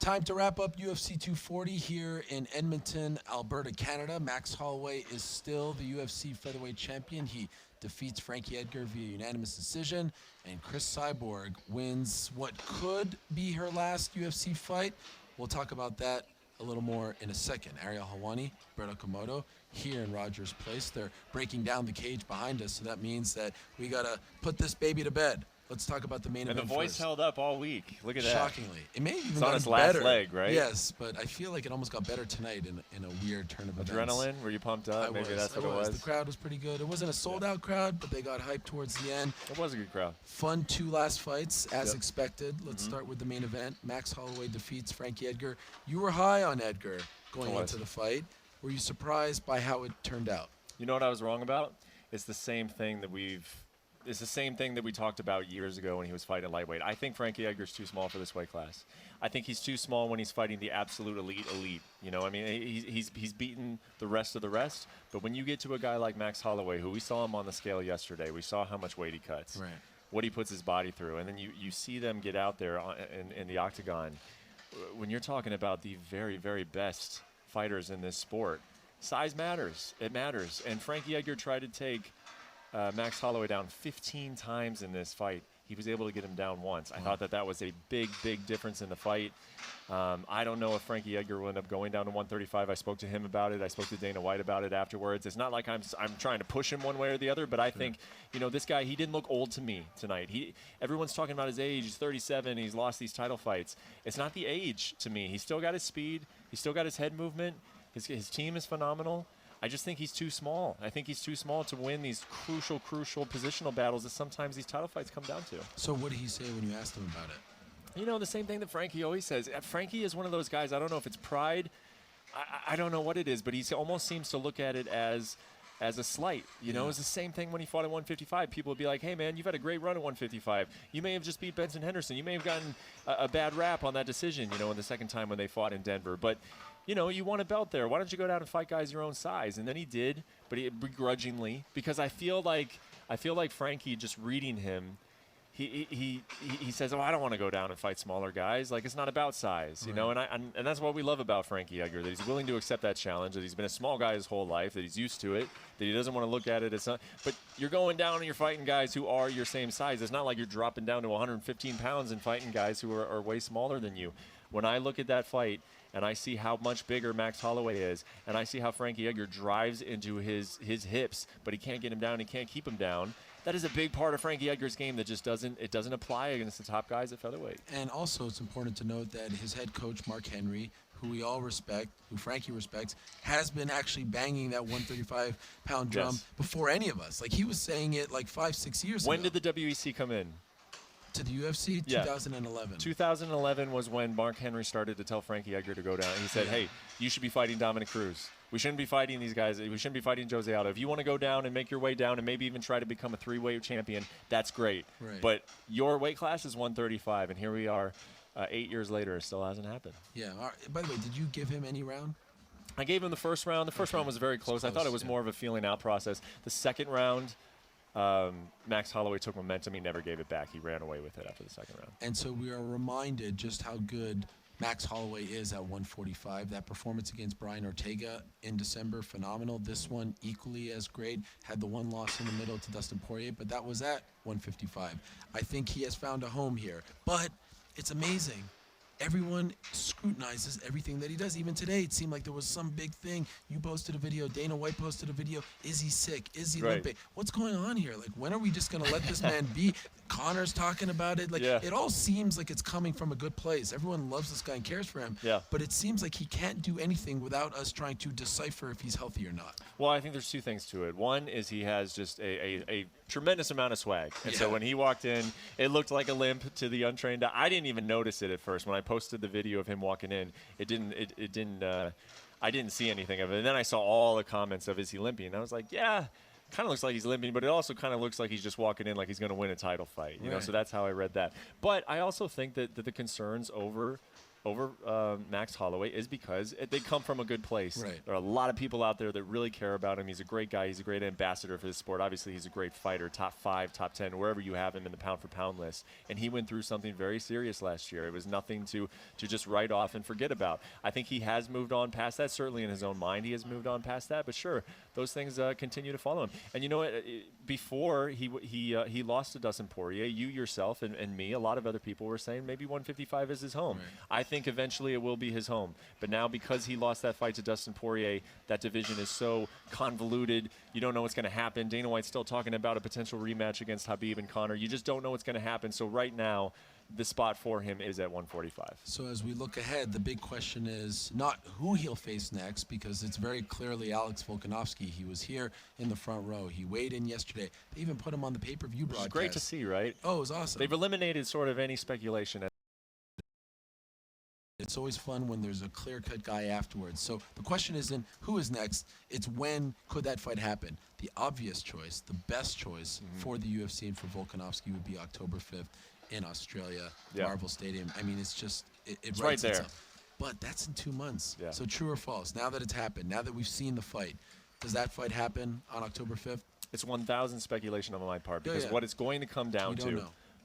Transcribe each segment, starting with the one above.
Time to wrap up UFC 240 here in Edmonton, Alberta, Canada. Max Holloway is still the UFC featherweight champion. He defeats Frankie Edgar via unanimous decision, and Cris Cyborg wins what could be her last UFC fight. We'll talk about that a little more in a second. Ariel Helwani, Brett Okamoto, here in Rogers Place. They're breaking down the cage behind us, so that means that we got to put this baby to bed. Let's talk about the main event And the voice first. held up all week. Look at that. Shockingly. It may have even on gotten its last better. leg, right? Yes, but I feel like it almost got better tonight in a weird turn of events. Adrenaline? Were you pumped up? Maybe that's what it was. The crowd was pretty good. It wasn't a sold-out crowd, but they got hyped towards the end. It was a good crowd. Fun two last fights, as expected. Let's start with the main event. Max Holloway defeats Frankie Edgar. You were high on Edgar going into the fight. Were you surprised by how it turned out? You know what I was wrong about? It's the same thing that we talked about years ago when he was fighting lightweight. I think Frankie Edgar's too small for this weight class. I think he's too small when he's fighting the absolute elite. You know, I mean, he's beaten the rest of the rest. But when you get to a guy like Max Holloway, who we saw him on the scale yesterday, we saw how much weight he cuts, what he puts his body through, and then you see them get out there in the octagon. When you're talking about the very, very best fighters in this sport, size matters. It matters. And Frankie Edgar tried to take Max Holloway down 15 times in this fight. He was able to get him down once. I thought that was a big, big difference in the fight. I don't know if Frankie Edgar will end up going down to 135. I spoke to him about it. I spoke to Dana White about it afterwards. It's not like I'm trying to push him one way or the other, but I think, you know, this guy, he didn't look old to me tonight. Everyone's talking about his age. He's 37. He's lost these title fights. It's not the age to me. He's still got his speed. He's still got his head movement. His team is phenomenal. I just think he's too small. I think he's too small to win these crucial positional battles that sometimes these title fights come down to. So what did he say when you asked him about it? You know, the same thing that Frankie always says. Frankie is one of those guys, I don't know if it's pride. I don't know what it is, but he almost seems to look at it as a slight. You know, it's the same thing when he fought at 155. People would be like, hey, man, you've had a great run at 155. You may have just beat Benson Henderson. You may have gotten a bad rap on that decision, you know, in the second time when they fought in Denver. But you know, you won a belt there. Why don't you go down and fight guys your own size? And then he did, but he begrudgingly, because I feel like Frankie, just reading him, he says, oh, I don't want to go down and fight smaller guys. Like, it's not about size, you know. And that's what we love about Frankie Edgar, that he's willing to accept that challenge, that he's been a small guy his whole life, that he's used to it, that he doesn't want to look at it as but you're going down and you're fighting guys who are your same size. It's not like you're dropping down to 115 pounds and fighting guys who are way smaller than you. When I look at that fight, and I see how much bigger Max Holloway is, and I see how Frankie Edgar drives into his hips, but he can't get him down, he can't keep him down. That is a big part of Frankie Edgar's game that just doesn't apply against the top guys at featherweight. And also it's important to note that his head coach, Mark Henry, who we all respect, who Frankie respects, has been actually banging that 135-pound drum before any of us. Like, he was saying it like 5-6 years ago. When did the WEC come in? To the UFC, 2011. 2011 was when Mark Henry started to tell Frankie Edgar to go down. He said, hey, you should be fighting Dominic Cruz. We shouldn't be fighting these guys. We shouldn't be fighting Jose Aldo. If you want to go down and make your way down and maybe even try to become a three-weight champion, that's great. But your weight class is 135, and here we are 8 years later. It still hasn't happened. Yeah. By the way, did you give him any round? I gave him the first round. The first round was very close. I thought it was more of a feeling-out process. The second round, Max Holloway took momentum. He never gave it back. He ran away with it after the second round. And so we are reminded just how good Max Holloway is at 145. That performance against Brian Ortega in December, phenomenal. This one, equally as great. Had the one loss in the middle to Dustin Poirier, but that was at 155. I think he has found a home here. But it's amazing. Everyone scrutinizes everything that he does. Even today, it seemed like there was some big thing. You posted a video. Dana White posted a video. Is he sick? Is he limping? What's going on here? Like, when are we just going to let this man be? Connor's talking about it. Like, it all seems like it's coming from a good place. Everyone loves this guy and cares for him. But it seems like he can't do anything without us trying to decipher if he's healthy or not. Well, I think there's two things to it. One is he has just a tremendous amount of swag. And so when he walked in, it looked like a limp to the untrained eye. I didn't even notice it at first. When I posted the video of him walking in, I didn't see anything of it. And then I saw all the comments of, is he limping? And I was like, yeah, kind of looks like he's limping, but it also kind of looks like he's just walking in like he's going to win a title fight. You know, so that's how I read that. But I also think that the concerns over over Max Holloway is because they come from a good place. Right. There are a lot of people out there that really care about him. He's a great guy. He's a great ambassador for the sport. Obviously, he's a great fighter, top 5, top 10, wherever you have him in the pound-for-pound list. And he went through something very serious last year. It was nothing to just write off and forget about. I think he has moved on past that. Certainly in his own mind, he has moved on past that. But sure, those things continue to follow him. And you know what? Before he lost to Dustin Poirier, you yourself and me, a lot of other people were saying maybe 155 is his home. Right. I think eventually it will be his home. But now because he lost that fight to Dustin Poirier, that division is so convoluted. You don't know what's going to happen. Dana White's still talking about a potential rematch against Khabib and Conor. You just don't know what's going to happen. So right now, the spot for him is at 145. So as we look ahead, the big question is not who he'll face next, because it's very clearly Alex Volkanovski. He was here in the front row. He weighed in yesterday. They even put him on the pay-per-view broadcast. It's great to see, right? Oh, it was awesome. They've eliminated sort of any speculation. It's always fun when there's a clear-cut guy afterwards. So the question isn't who is next, it's when could that fight happen. The obvious choice, the best choice for the UFC and for Volkanovski would be October 5th in Australia, Marvel Stadium. I mean, it's just, it right there. Itself. But that's in 2 months. Yeah. So true or false, now that it's happened, now that we've seen the fight, does that fight happen on October 5th? It's 1,000 speculation on my part, because what it's going to come down to,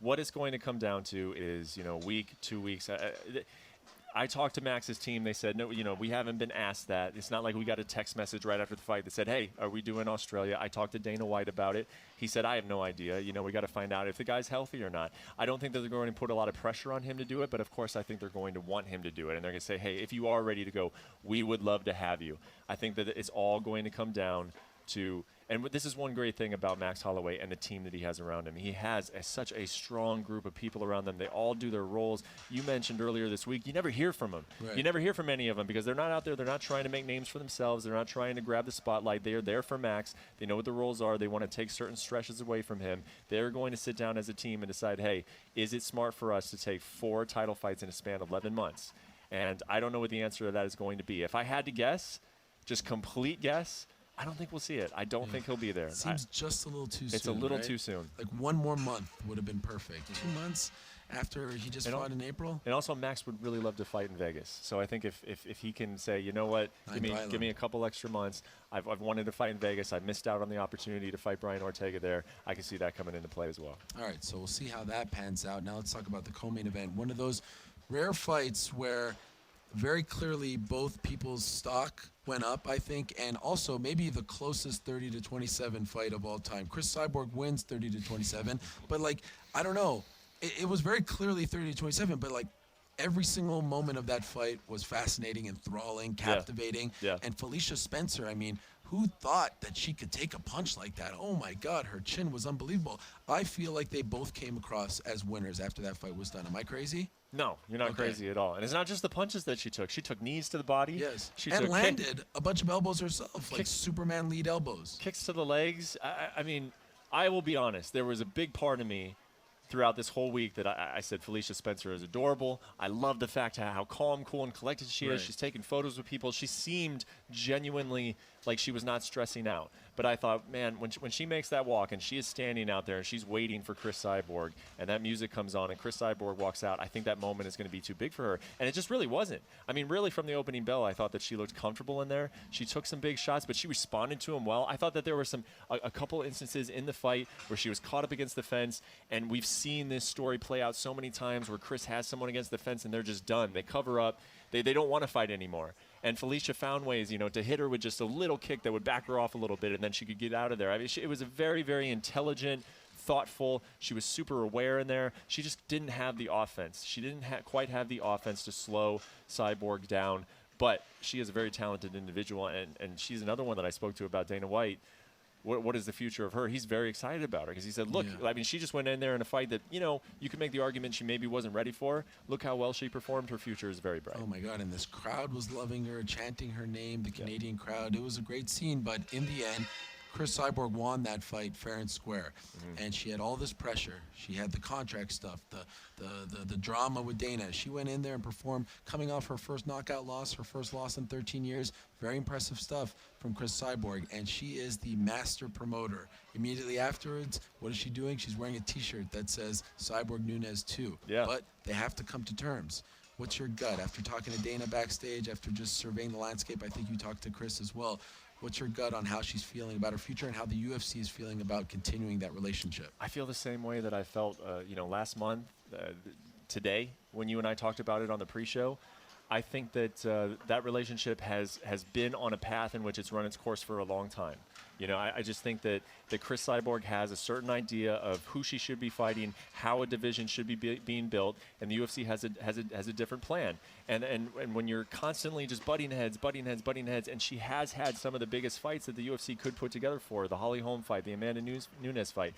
what it's going to come down to is, you know, week, 2 weeks. I talked to Max's team. They said, no, you know, we haven't been asked that. It's not like we got a text message right after the fight that said, hey, are we doing Australia? I talked to Dana White about it. He said, I have no idea. You know, we got to find out if the guy's healthy or not. I don't think that they're going to put a lot of pressure on him to do it, but of course I think they're going to want him to do it. And they're going to say, hey, if you are ready to go, we would love to have you. I think that it's all going to come down to, and this is one great thing about Max Holloway and the team that he has around him. He has such a strong group of people around them. They all do their roles. You mentioned earlier this week, you never hear from them. Right. You never hear from any of them because they're not out there. They're not trying to make names for themselves. They're not trying to grab the spotlight. They are there for Max. They know what the roles are. They want to take certain stretches away from him. They're going to sit down as a team and decide, hey, is it smart for us to take 4 title fights in a span of 11 months? And I don't know what the answer to that is going to be. If I had to guess, just complete guess, I don't think we'll see it. I don't think he'll be there. It seems just a little too soon. It's a little too soon. Like 1 more month would have been perfect. 2 months after he just fought in April. And also, Max would really love to fight in Vegas. So I think if he can say, you know what, give me a couple extra months. I've wanted to fight in Vegas. I missed out on the opportunity to fight Brian Ortega there. I can see that coming into play as well. All right, so we'll see how that pans out. Now let's talk about the co-main event. One of those rare fights where very clearly both people's stock went up, I think, and also maybe the closest 30-27 fight of all time. Cris Cyborg wins 30-27, but like, I don't know. It was very clearly 30-27, but like every single moment of that fight was fascinating, enthralling, captivating. Yeah. And Felicia Spencer, I mean, who thought that she could take a punch like that? Oh my God, her chin was unbelievable. I feel like they both came across as winners after that fight was done. Am I crazy? No, you're not crazy at all. And it's not just the punches that she took. She took knees to the body. Yes. She and landed a bunch of elbows herself, like Superman lead elbows. Kicks to the legs. I mean, I will be honest. There was a big part of me throughout this whole week that I said Felicia Spencer is adorable. I love the fact how calm, cool, and collected she is. She's taking photos with people. She seemed genuinely like she was not stressing out. But I thought, man, when she makes that walk and she is standing out there and she's waiting for Cris Cyborg and that music comes on and Cris Cyborg walks out, I think that moment is going to be too big for her. And it just really wasn't. I mean, really from the opening bell, I thought that she looked comfortable in there. She took some big shots, but she responded to them well. I thought that there were a couple instances in the fight where she was caught up against the fence, and we've seen this story play out so many times where Cris has someone against the fence and they're just done. They cover up. They don't want to fight anymore. And Felicia found ways, you know, to hit her with just a little kick that would back her off a little bit, and then she could get out of there. I mean, it was a very, very intelligent, thoughtful. She was super aware in there. She just didn't have the offense. She didn't quite have the offense to slow Cyborg down. But she is a very talented individual, and she's another one that I spoke to about Dana White. What is the future of her? He's very excited about her because he said, look, I mean, she just went in there in a fight that, you know, you could make the argument she maybe wasn't ready for. Look how well she performed. Her future is very bright. Oh, my God. And this crowd was loving her, chanting her name, the Canadian crowd. It was a great scene. But in the end, Cris Cyborg won that fight fair and square. And she had all this pressure. She had the contract stuff, the drama with Dana. She went in there and performed, coming off her first knockout loss, her first loss in 13 years. Very impressive stuff from Cris Cyborg. And she is the master promoter. Immediately afterwards, what is she doing? She's wearing a T-shirt that says Cyborg Nunes 2. Yeah. But they have to come to terms. What's your gut? After talking to Dana backstage, after just surveying the landscape, I think you talked to Cris as well. What's your gut on how she's feeling about her future and how the UFC is feeling about continuing that relationship? I feel the same way that I felt, last month, today, when you and I talked about it on the pre-show. I think that that relationship has been on a path in which it's run its course for a long time. I just think that Cris Cyborg has a certain idea of who she should be fighting, how a division should be being built, and the UFC has a different plan. And when you're constantly just butting heads, and she has had some of the biggest fights that the UFC could put together for her, the Holly Holm fight, the Amanda Nunes fight.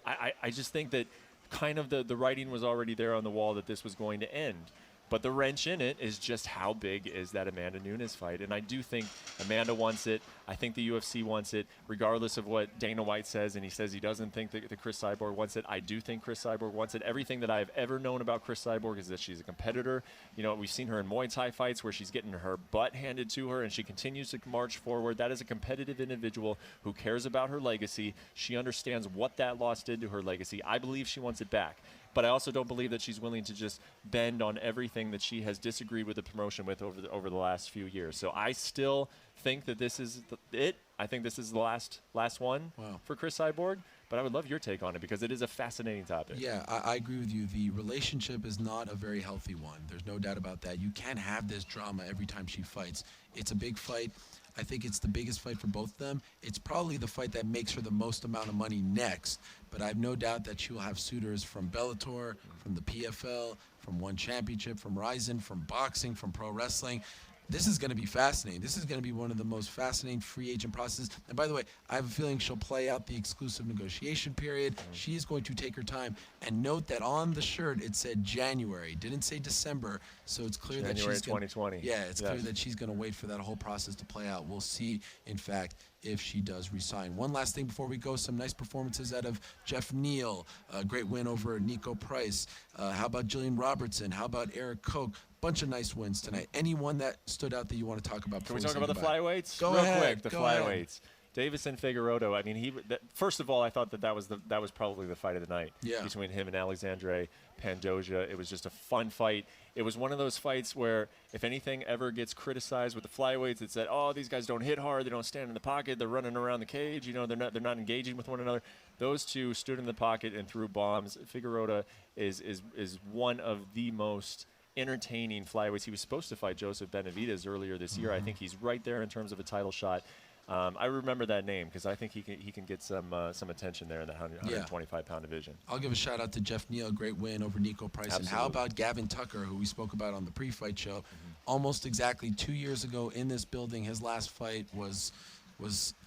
I just think that kind of the writing was already there on the wall that this was going to end. But the wrench in it is just how big is that Amanda Nunes fight. And I do think Amanda wants it. I think the UFC wants it, regardless of what Dana White says. And he says he doesn't think that Cris Cyborg wants it. I do think Cris Cyborg wants it. Everything that I've ever known about Cris Cyborg is that she's a competitor. We've seen her in Muay Thai fights where she's getting her butt handed to her and she continues to march forward. That is a competitive individual who cares about her legacy. She understands what that loss did to her legacy. I believe she wants it back. But I also don't believe that she's willing to just bend on everything that she has disagreed with the promotion with over the last few years. So I still think that this is it. I think this is the last one for Cris Cyborg. But I would love your take on it because it is a fascinating topic. Yeah, I agree with you. The relationship is not a very healthy one. There's no doubt about that. You can't have this drama every time she fights. It's a big fight. I think it's the biggest fight for both of them. It's probably the fight that makes her the most amount of money next, but I have no doubt that she will have suitors from Bellator, from the PFL, from One Championship, from Ryzen, from boxing, from pro wrestling. This is going to be fascinating. This is going to be one of the most fascinating free agent processes. And by the way, I have a feeling she'll play out the exclusive negotiation period. She is going to take her time. And note that on the shirt, it said January. Didn't say December. So it's clear that she's 2020. Yeah, it's clear that she's going to wait for that whole process to play out. We'll see, in fact, if she does resign. One last thing before we go, some nice performances out of Jeff Neal. A great win over Nico Price. How about Jillian Robertson? How about Eric Koch? Bunch of nice wins tonight. Anyone that stood out that you want to talk about? Can we talk about the flyweights? Go real ahead. Quick, the go flyweights. ahead. Davison Figueiredo. I mean, first of all, I thought that was probably the fight of the night between him and Alexandre Pantoja. It was just a fun fight. It was one of those fights where, if anything ever gets criticized with the flyweights, it's that these guys don't hit hard, they don't stand in the pocket, they're running around the cage. They're not engaging with one another. Those two stood in the pocket and threw bombs. Figueiredo is one of the most entertaining flyweights. He was supposed to fight Joseph Benavidez earlier this year. I think he's right there in terms of a title shot. I remember that name because I think he can get some attention there in the 125-pound division. I'll give a shout out to Jeff Neal, great win over Nico Price. Absolutely. And how about Gavin Tucker, who we spoke about on the pre-fight show? Almost exactly 2 years ago in this building, his last fight was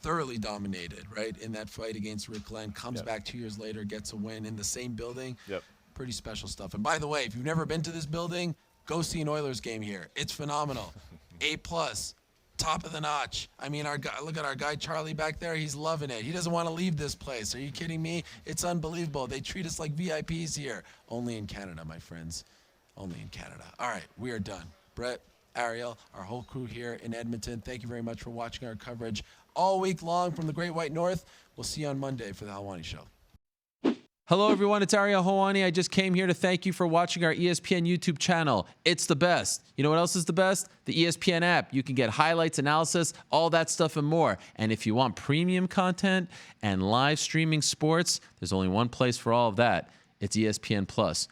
thoroughly dominated, right? In that fight against Rick Glenn, comes back 2 years later, gets a win in the same building. Pretty special stuff. And by the way, if you've never been to this building, go see an Oilers game here. It's phenomenal. A+. Top of the notch. I mean, look at our guy Charlie back there. He's loving it. He doesn't want to leave this place. Are you kidding me? It's unbelievable. They treat us like VIPs here. Only in Canada, my friends. Only in Canada. All right, we are done. Brett, Ariel, our whole crew here in Edmonton, thank you very much for watching our coverage all week long from the Great White North. We'll see you on Monday for the Helwani Show. Hello, everyone. It's Ariel Helwani. I just came here to thank you for watching our ESPN YouTube channel. It's the best. You know what else is the best? The ESPN app. You can get highlights, analysis, all that stuff and more. And if you want premium content and live streaming sports, there's only one place for all of that. It's ESPN Plus.